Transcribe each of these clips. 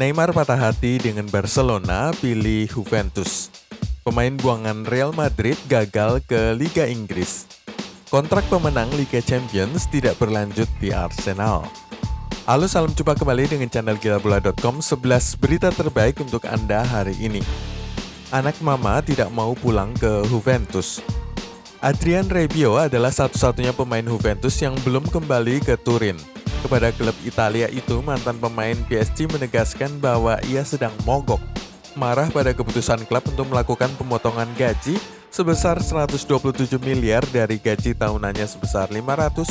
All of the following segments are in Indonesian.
Neymar patah hati dengan Barcelona, pilih Juventus. Pemain buangan Real Madrid gagal ke Liga Inggris. Kontrak pemenang Liga Champions tidak berlanjut di Arsenal. Halo, salam jumpa kembali dengan channel gilabola.com. 11 berita terbaik untuk Anda hari ini. Anak mama tidak mau pulang ke Juventus. Adrien Rabiot adalah satu-satunya pemain Juventus yang belum kembali ke Turin. Kepada klub Italia itu, mantan pemain PSG menegaskan bahwa ia sedang mogok, marah pada keputusan klub untuk melakukan pemotongan gaji sebesar 127 miliar dari gaji tahunannya sebesar 510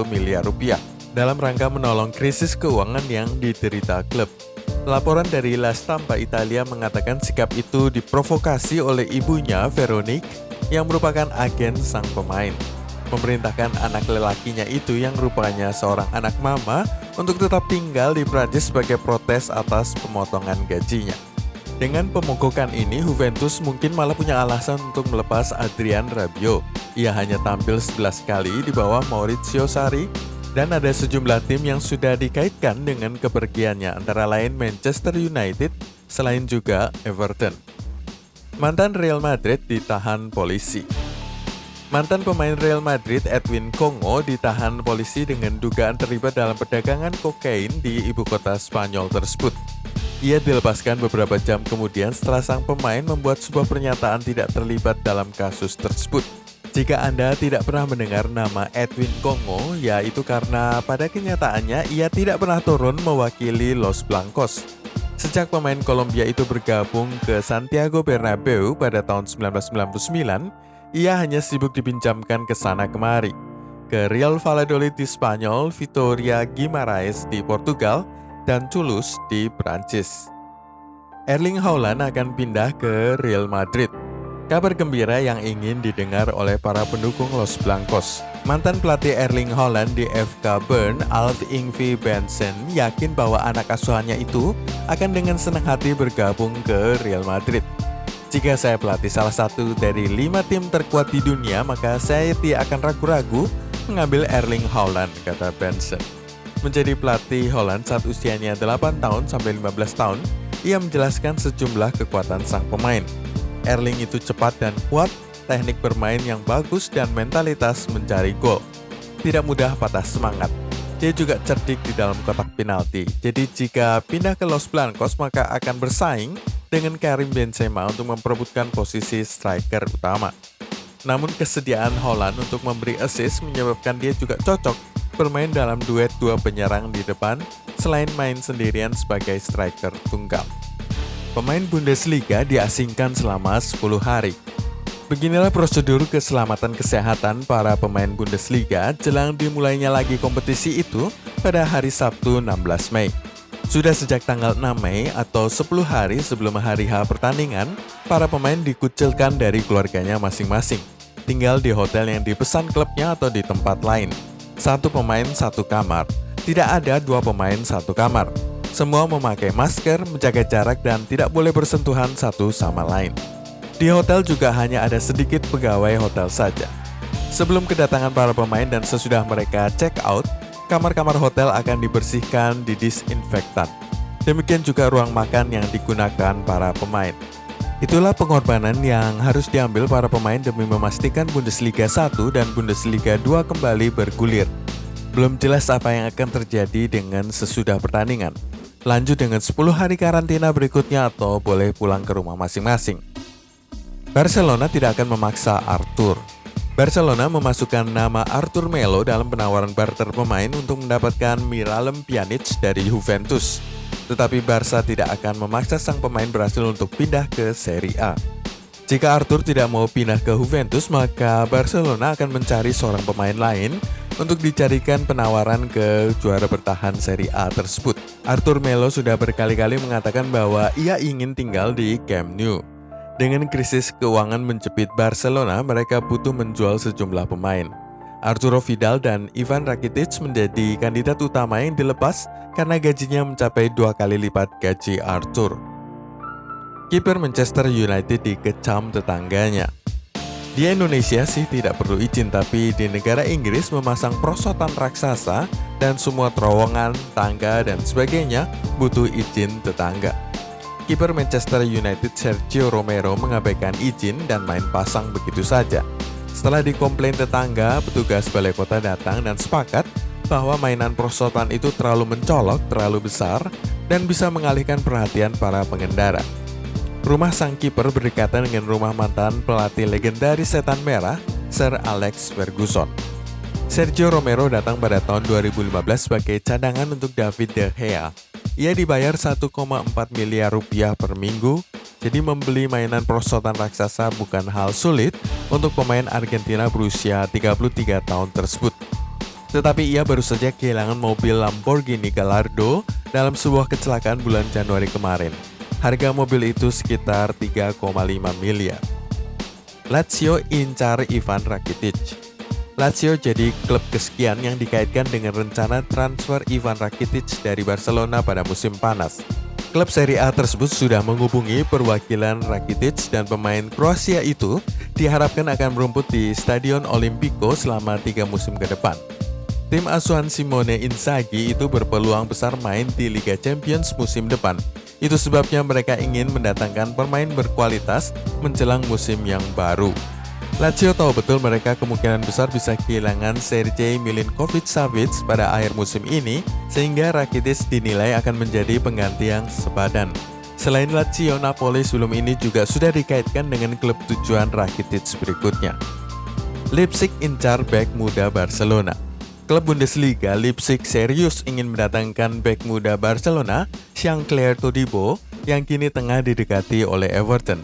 miliar rupiah dalam rangka menolong krisis keuangan yang diderita klub. Laporan dari La Stampa Italia mengatakan sikap itu diprovokasi oleh ibunya Veronique yang merupakan agen sang pemain. Memerintahkan anak lelakinya itu yang rupanya seorang anak mama untuk tetap tinggal di Prancis sebagai protes atas pemotongan gajinya. Dengan pemogokan ini, Juventus mungkin malah punya alasan untuk melepas Adrien Rabiot. Ia hanya tampil 11 kali di bawah Maurizio Sarri dan ada sejumlah tim yang sudah dikaitkan dengan kepergiannya, antara lain Manchester United, selain juga Everton. Mantan Real Madrid ditahan polisi. Mantan pemain Real Madrid Edwin Congo ditahan polisi dengan dugaan terlibat dalam perdagangan kokain di ibu kota Spanyol tersebut. Ia dilepaskan beberapa jam kemudian setelah sang pemain membuat sebuah pernyataan tidak terlibat dalam kasus tersebut. Jika Anda tidak pernah mendengar nama Edwin Congo, yaitu karena pada kenyataannya ia tidak pernah turun mewakili Los Blancos. Sejak pemain Kolombia itu bergabung ke Santiago Bernabeu pada tahun 1999, ia hanya sibuk dipinjamkan ke sana kemari, ke Real Valladolid di Spanyol, Vitória Guimarães di Portugal, dan Toulouse di Prancis. Erling Haaland akan pindah ke Real Madrid. Kabar gembira yang ingin didengar oleh para pendukung Los Blancos. Mantan pelatih Erling Haaland di FK Bern, Alf Ingvi Bensen, yakin bahwa anak asuhannya itu akan dengan senang hati bergabung ke Real Madrid. Jika saya pelatih salah satu dari 5 tim terkuat di dunia, maka saya tidak akan ragu-ragu mengambil Erling Haaland, kata Benson. Menjadi pelatih Haaland saat usianya 8 tahun sampai 15 tahun, ia menjelaskan sejumlah kekuatan sang pemain. Erling itu cepat dan kuat, teknik bermain yang bagus dan mentalitas mencari gol. Tidak mudah patah semangat. Dia juga cerdik di dalam kotak penalti. Jadi jika pindah ke Los Blancos maka akan bersaing dengan Karim Benzema untuk memperebutkan posisi striker utama. Namun kesediaan Haaland untuk memberi assist menyebabkan dia juga cocok bermain dalam duet dua penyerang di depan selain main sendirian sebagai striker tunggal. Pemain Bundesliga diasingkan selama 10 hari. Beginilah prosedur keselamatan kesehatan para pemain Bundesliga jelang dimulainya lagi kompetisi itu pada hari Sabtu 16 Mei. Sudah sejak tanggal 6 Mei atau 10 hari sebelum hari H pertandingan, para pemain dikucilkan dari keluarganya masing-masing. Tinggal di hotel yang dipesan klubnya atau di tempat lain. Satu pemain satu kamar. Tidak ada dua pemain satu kamar. Semua memakai masker, menjaga jarak dan tidak boleh bersentuhan satu sama lain. Di hotel juga hanya ada sedikit pegawai hotel saja. Sebelum kedatangan para pemain dan sesudah mereka check out, kamar-kamar hotel akan dibersihkan, didisinfektan. Demikian juga ruang makan yang digunakan para pemain. Itulah pengorbanan yang harus diambil para pemain demi memastikan Bundesliga 1 dan Bundesliga 2 kembali bergulir. Belum jelas apa yang akan terjadi dengan sesudah pertandingan. Lanjut dengan 10 hari karantina berikutnya atau boleh pulang ke rumah masing-masing. Barcelona tidak akan memaksa Arthur. Barcelona memasukkan nama Arthur Melo dalam penawaran barter pemain untuk mendapatkan Miralem Pjanic dari Juventus. Tetapi Barca tidak akan memaksa sang pemain Brasil untuk pindah ke Serie A. Jika Arthur tidak mau pindah ke Juventus, maka Barcelona akan mencari seorang pemain lain untuk dicarikan penawaran ke juara bertahan Serie A tersebut. Arthur Melo sudah berkali-kali mengatakan bahwa ia ingin tinggal di Camp Nou. Dengan krisis keuangan menjepit Barcelona, mereka butuh menjual sejumlah pemain. Arturo Vidal dan Ivan Rakitic menjadi kandidat utama yang dilepas karena gajinya mencapai 2 kali lipat gaji Arthur. Kiper Manchester United dikecam tetangganya. Di Indonesia sih tidak perlu izin, tapi di negara Inggris memasang perosotan raksasa dan semua terowongan, tangga, dan sebagainya butuh izin tetangga. Kiper Manchester United Sergio Romero mengabaikan izin dan main pasang begitu saja. Setelah dikomplain tetangga, petugas balai kota datang dan sepakat bahwa mainan perosotan itu terlalu mencolok, terlalu besar, dan bisa mengalihkan perhatian para pengendara. Rumah sang kiper berdekatan dengan rumah mantan pelatih legendaris Setan Merah, Sir Alex Ferguson. Sergio Romero datang pada tahun 2015 sebagai cadangan untuk David De Gea. Ia dibayar 1,4 miliar rupiah per minggu, jadi membeli mainan perosotan raksasa bukan hal sulit untuk pemain Argentina berusia 33 tahun tersebut. Tetapi ia baru saja kehilangan mobil Lamborghini Gallardo dalam sebuah kecelakaan bulan Januari kemarin. Harga mobil itu sekitar 3,5 miliar. Lazio incar Ivan Rakitic. Lazio jadi klub kesekian yang dikaitkan dengan rencana transfer Ivan Rakitic dari Barcelona pada musim panas. Klub Serie A tersebut sudah menghubungi perwakilan Rakitic dan pemain Kroasia itu diharapkan akan merumput di Stadion Olimpico selama 3 musim ke depan. Tim asuhan Simone Inzaghi itu berpeluang besar main di Liga Champions musim depan. Itu sebabnya mereka ingin mendatangkan pemain berkualitas menjelang musim yang baru. Lazio tahu betul mereka kemungkinan besar bisa kehilangan Sergej Milinkovic-Savic pada akhir musim ini, sehingga Rakitic dinilai akan menjadi pengganti yang sepadan. Selain Lazio, Napoli sebelum ini juga sudah dikaitkan dengan klub tujuan Rakitic berikutnya. Leipzig incar bek muda Barcelona. Klub Bundesliga Leipzig serius ingin mendatangkan bek muda Barcelona, Jean-Claire Todibo, yang kini tengah didekati oleh Everton.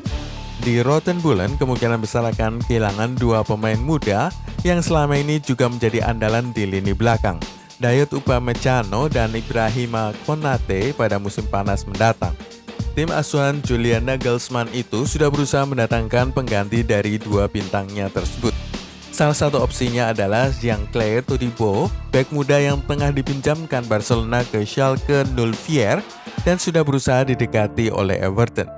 Di Rotten Bulan kemungkinan besar akan kehilangan 2 pemain muda yang selama ini juga menjadi andalan di lini belakang, Dayot Upamecano dan Ibrahima Konate pada musim panas mendatang. Tim asuhan Julian Nagelsmann itu sudah berusaha mendatangkan pengganti dari 2 bintangnya tersebut. Salah satu opsinya adalah Jean-Claire Todibo, bek muda yang tengah dipinjamkan Barcelona ke Schalke 04 dan sudah berusaha didekati oleh Everton.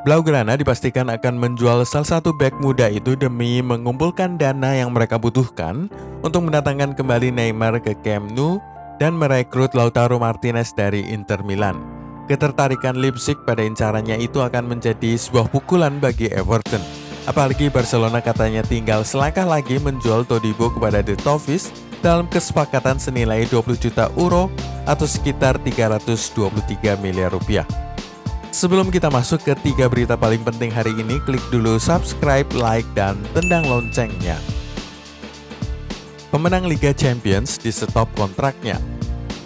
Blaugrana dipastikan akan menjual salah satu bek muda itu demi mengumpulkan dana yang mereka butuhkan untuk mendatangkan kembali Neymar ke Camp Nou dan merekrut Lautaro Martinez dari Inter Milan. Ketertarikan Leipzig pada incarannya itu akan menjadi sebuah pukulan bagi Everton. Apalagi Barcelona katanya tinggal selangkah lagi menjual Todibo kepada The Toffees dalam kesepakatan senilai 20 juta euro atau sekitar 323 miliar rupiah. Sebelum kita masuk ke 3 berita paling penting hari ini, klik dulu subscribe, like, dan tendang loncengnya. Pemenang Liga Champions di stop kontraknya.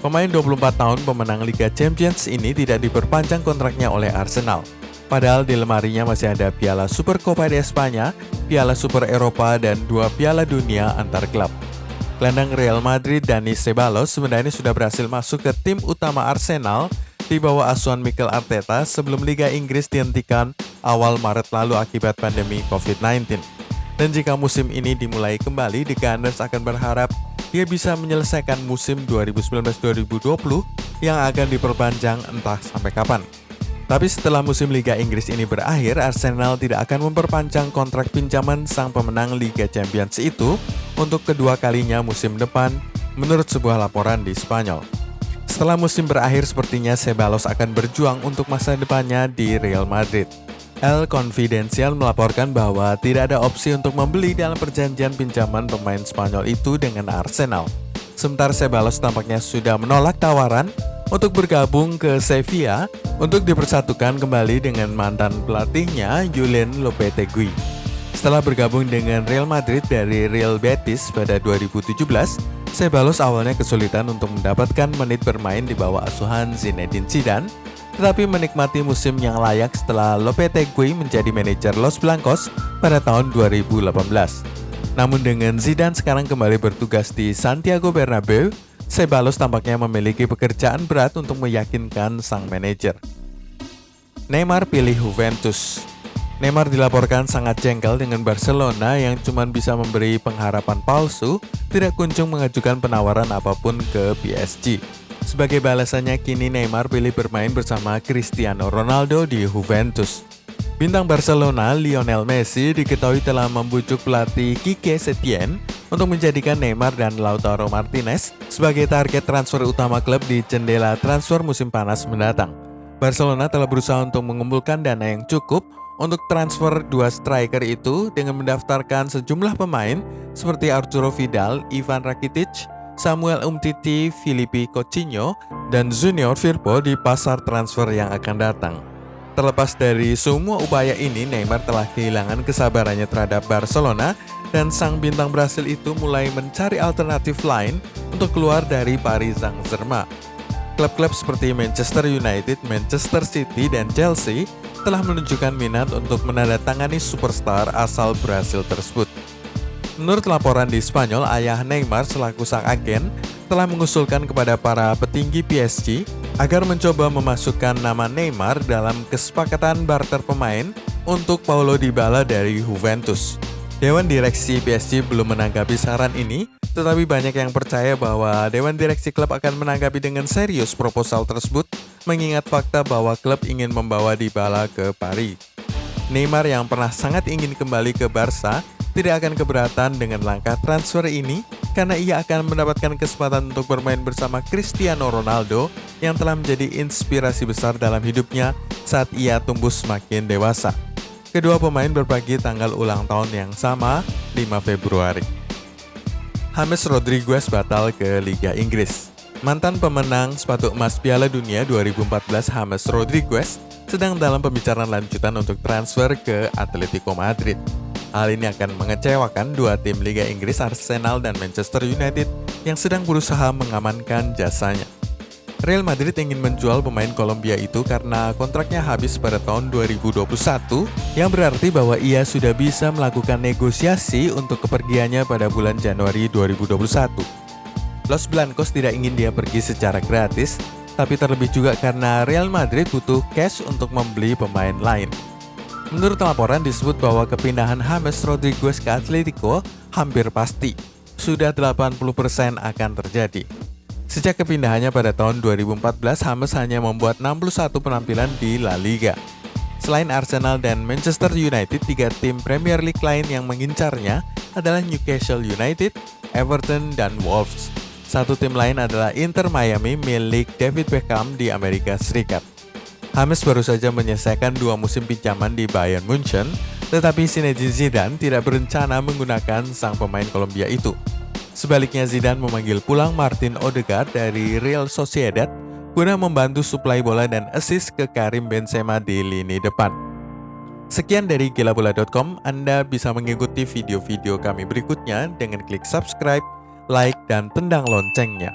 Pemain 24 tahun pemenang Liga Champions ini tidak diperpanjang kontraknya oleh Arsenal. Padahal di lemarinya masih ada Piala Super Copa de España, Piala Super Eropa, dan 2 Piala Dunia antar klub. Gelandang Real Madrid Dani Ceballos sebenarnya sudah berhasil masuk ke tim utama Arsenal di bawah asuhan Mikel Arteta sebelum Liga Inggris dihentikan awal Maret lalu akibat pandemi COVID-19. Dan jika musim ini dimulai kembali, The Gunners akan berharap dia bisa menyelesaikan musim 2019-2020 yang akan diperpanjang entah sampai kapan. Tapi setelah musim Liga Inggris ini berakhir, Arsenal tidak akan memperpanjang kontrak pinjaman sang pemenang Liga Champions itu untuk kedua kalinya musim depan, menurut sebuah laporan di Spanyol. Setelah musim berakhir, sepertinya Ceballos akan berjuang untuk masa depannya di Real Madrid. El Confidencial melaporkan bahwa tidak ada opsi untuk membeli dalam perjanjian pinjaman pemain Spanyol itu dengan Arsenal. Sementara Ceballos tampaknya sudah menolak tawaran untuk bergabung ke Sevilla untuk dipersatukan kembali dengan mantan pelatihnya Julen Lopetegui. Setelah bergabung dengan Real Madrid dari Real Betis pada 2017, Ceballos awalnya kesulitan untuk mendapatkan menit bermain di bawah asuhan Zinedine Zidane, tetapi menikmati musim yang layak setelah Lopetegui menjadi manajer Los Blancos pada tahun 2018. Namun dengan Zidane sekarang kembali bertugas di Santiago Bernabeu, Ceballos tampaknya memiliki pekerjaan berat untuk meyakinkan sang manajer. Neymar pilih Juventus. Neymar dilaporkan sangat jengkel dengan Barcelona yang cuma bisa memberi pengharapan palsu, tidak kunjung mengajukan penawaran apapun ke PSG. Sebagai balasannya, kini Neymar pilih bermain bersama Cristiano Ronaldo di Juventus. Bintang Barcelona Lionel Messi diketahui telah membujuk pelatih Quique Setién untuk menjadikan Neymar dan Lautaro Martinez sebagai target transfer utama klub di jendela transfer musim panas mendatang. Barcelona telah berusaha untuk mengumpulkan dana yang cukup untuk transfer dua striker itu dengan mendaftarkan sejumlah pemain seperti Arturo Vidal, Ivan Rakitic, Samuel Umtiti, Filipe Coutinho, dan Junior Firpo di pasar transfer yang akan datang. Terlepas dari semua upaya ini, Neymar telah kehilangan kesabarannya terhadap Barcelona dan sang bintang Brasil itu mulai mencari alternatif lain untuk keluar dari Paris Saint-Germain. Klub-klub seperti Manchester United, Manchester City, dan Chelsea telah menunjukkan minat untuk menandatangani superstar asal Brasil tersebut. Menurut laporan di Spanyol, ayah Neymar selaku sang agen telah mengusulkan kepada para petinggi PSG agar mencoba memasukkan nama Neymar dalam kesepakatan barter pemain untuk Paulo Dybala dari Juventus. Dewan Direksi PSG belum menanggapi saran ini, tetapi banyak yang percaya bahwa Dewan Direksi klub akan menanggapi dengan serius proposal tersebut, mengingat fakta bahwa klub ingin membawa Dybala ke Paris. Neymar yang pernah sangat ingin kembali ke Barca tidak akan keberatan dengan langkah transfer ini karena ia akan mendapatkan kesempatan untuk bermain bersama Cristiano Ronaldo yang telah menjadi inspirasi besar dalam hidupnya saat ia tumbuh semakin dewasa. Kedua pemain berbagi tanggal ulang tahun yang sama, 5 Februari. James Rodriguez batal ke Liga Inggris. Mantan pemenang sepatu emas Piala Dunia 2014 James Rodriguez sedang dalam pembicaraan lanjutan untuk transfer ke Atletico Madrid. Hal ini akan mengecewakan dua tim Liga Inggris Arsenal dan Manchester United yang sedang berusaha mengamankan jasanya. Real Madrid ingin menjual pemain Kolombia itu karena kontraknya habis pada tahun 2021, yang berarti bahwa ia sudah bisa melakukan negosiasi untuk kepergiannya pada bulan Januari 2021. Los Blancos tidak ingin dia pergi secara gratis, tapi terlebih juga karena Real Madrid butuh cash untuk membeli pemain lain. Menurut laporan disebut bahwa kepindahan James Rodriguez ke Atletico hampir pasti, sudah 80% akan terjadi. Sejak kepindahannya pada tahun 2014, James hanya membuat 61 penampilan di La Liga. Selain Arsenal dan Manchester United, tiga tim Premier League lain yang mengincarnya adalah Newcastle United, Everton, dan Wolves. Satu tim lain adalah Inter Miami milik David Beckham di Amerika Serikat. James baru saja menyelesaikan 2 musim pinjaman di Bayern Munchen, tetapi Zinedine Zidane tidak berencana menggunakan sang pemain Kolombia itu. Sebaliknya, Zidane memanggil pulang Martin Odegaard dari Real Sociedad guna membantu suplai bola dan assist ke Karim Benzema di lini depan. Sekian dari gilabola.com, Anda bisa mengikuti video-video kami berikutnya dengan klik subscribe, like, dan tendang loncengnya.